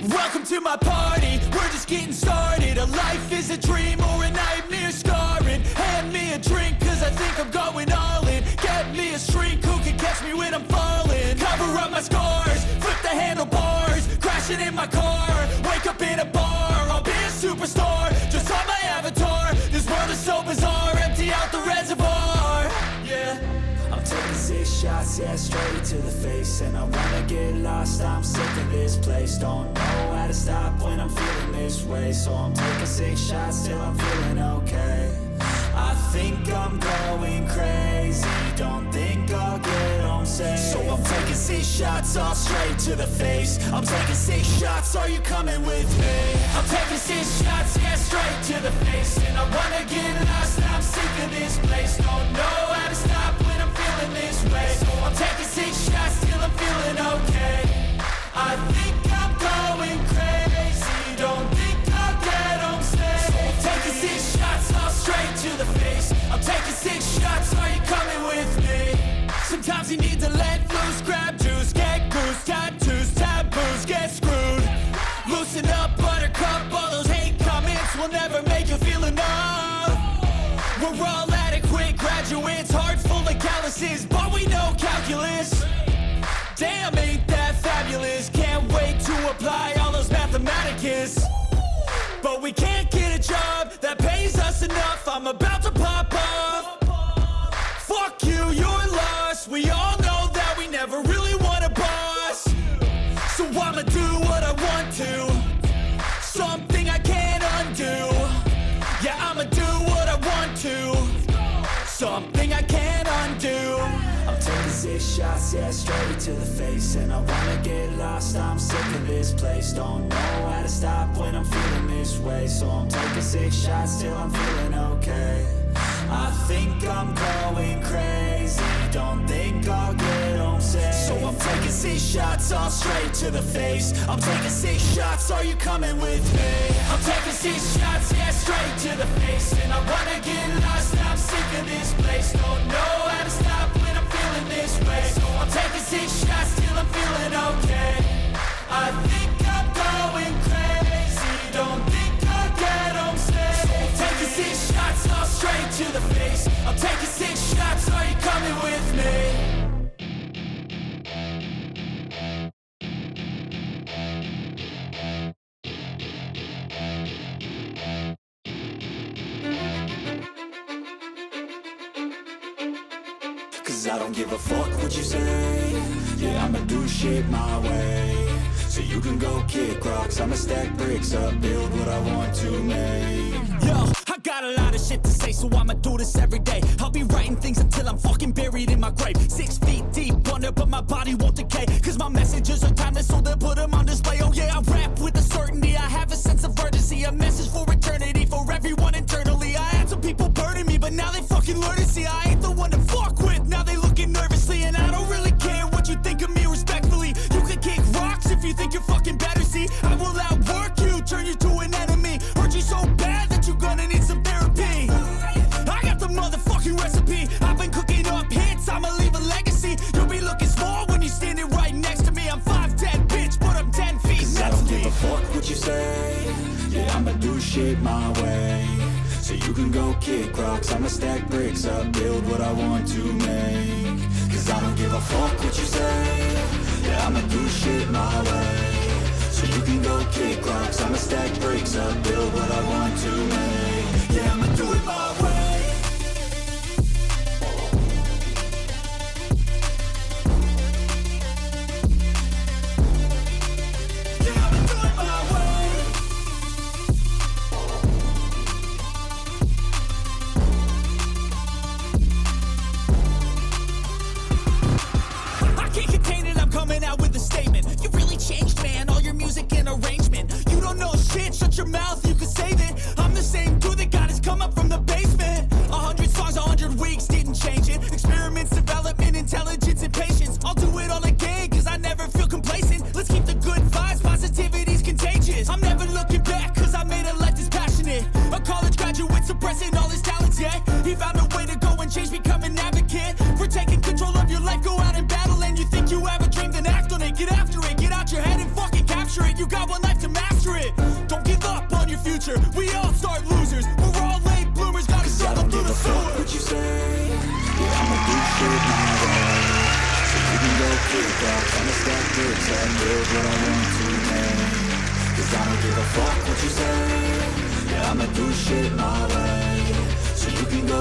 Welcome to my party, we're just getting started. A life is a dream or a nightmare scarring. Hand me a drink cause I think I'm going all in. Get me a shrink who can catch me when I'm falling. Cover up my scars, flip the handlebars. Crashing in my car, wake up in a bar. I'll be a superstar, just on my avatar. This world is so bizarre, empty out the reservoir. Yeah, I'm taking 6 shots, yeah, straight to the face. And I wanna get lost, I'm sick of this place. Don't know how to stop when I'm feeling this way. So I'm taking 6 shots till I'm feeling okay. I think I'm going crazy, don't think I'll get home safe. So I'm taking 6 shots all straight to the face. I'm taking 6 shots, are you coming with me? I'm taking 6 shots, yeah, straight to the face. And I wanna get lost, I'm sick of this place. Don't know how to stop when I'm feeling this way. So I'm taking 6 shots till I'm feeling okay. I think I'm going crazy, don't think I'll get home safe. So I'm taking 6 shots all straight to the face. I'm taking 6 shots, are you coming with me? Sometimes you need to let loose, grab juice, get goose, tattoos, taboos, get screwed. Loosen up, buttercup, all those hate comments will never make you feel enough. We're all adequate graduates, heart full of calluses, but we know calculus. Damn, ain't that fabulous? Can't wait to apply all those mathematicus. But we can't get a job that pays us enough. I'm about to pop off. Fuck you, you're lost. We all know that we never really want a boss. So I'ma do what I want to, something I can't undo. Yeah, I'ma do what I want to, something I can't undo. I'm taking 6 shots, yeah, straight to the face. And I wanna get lost, I'm sick of this place. Don't know how to stop when I'm feeling this way. So I'm taking 6 shots till I'm feeling okay. I think I'm going crazy, don't think I'll get home safe. So I'm taking 6 shots all straight to the face. I'm taking 6 shots, are you coming with me? I'm taking 6 shots, yeah, straight to the face. And I wanna get lost, I'm sick of this place. Don't know how to stop when I'm feeling this way. So I'm taking 6 shots till I'm feeling okay. I think I'm going crazy, don't think I'll get home safe. So I'm taking 6 shots all straight to the face. I'm taking 6 shots, are you coming with me? Cause I don't give a fuck what you say. Yeah, I'ma do shit my way. So you can go kick rocks, I'ma stack bricks up, build what I want to make. Yo, I got a lot of shit to say, so I'ma do this every day. I'll be writing things until I'm fucking buried in my grave. 6 feet deep under, but my body won't decay. Cause my messages are timeless, so they'll put them on display. Oh yeah, I rap with a certainty, I have a sense of urgency. A message for eternity, for everyone internally. I had some people burning me, but now they fucking learn to see I ain't the one to fuck with. Now they looking nervously, and I don't really care what you think of me respectfully. You can kick rocks if you think you're fucking better, see. I will outwork you, turn you to an enemy. Hurt you so bad that you're gonna need some therapy. I got the motherfucking recipe. I've been cooking up hits, I'ma leave a legacy. You'll be looking small when you're standing right next to me. I'm 5'10", bitch, but I'm 10 feet. Cause I don't give a fuck what you say. Yeah, I'ma do shit my way. So you can go kick rocks, I'ma stack bricks up, build what I want to make. Cause I don't give a fuck what you say. Yeah, I'ma do shit my way. So you can go kick rocks, I'ma stack bricks up, build what I want to make. Yeah, I'ma do it my way. Changed, man, all your music and arrangement. You don't know shit, shut your mouth, you can save it. I'm the same kick off, I'ma stack bricks and build what I want to make. Cause I don't give a fuck what you say, yeah, I'ma do shit my way. So you can go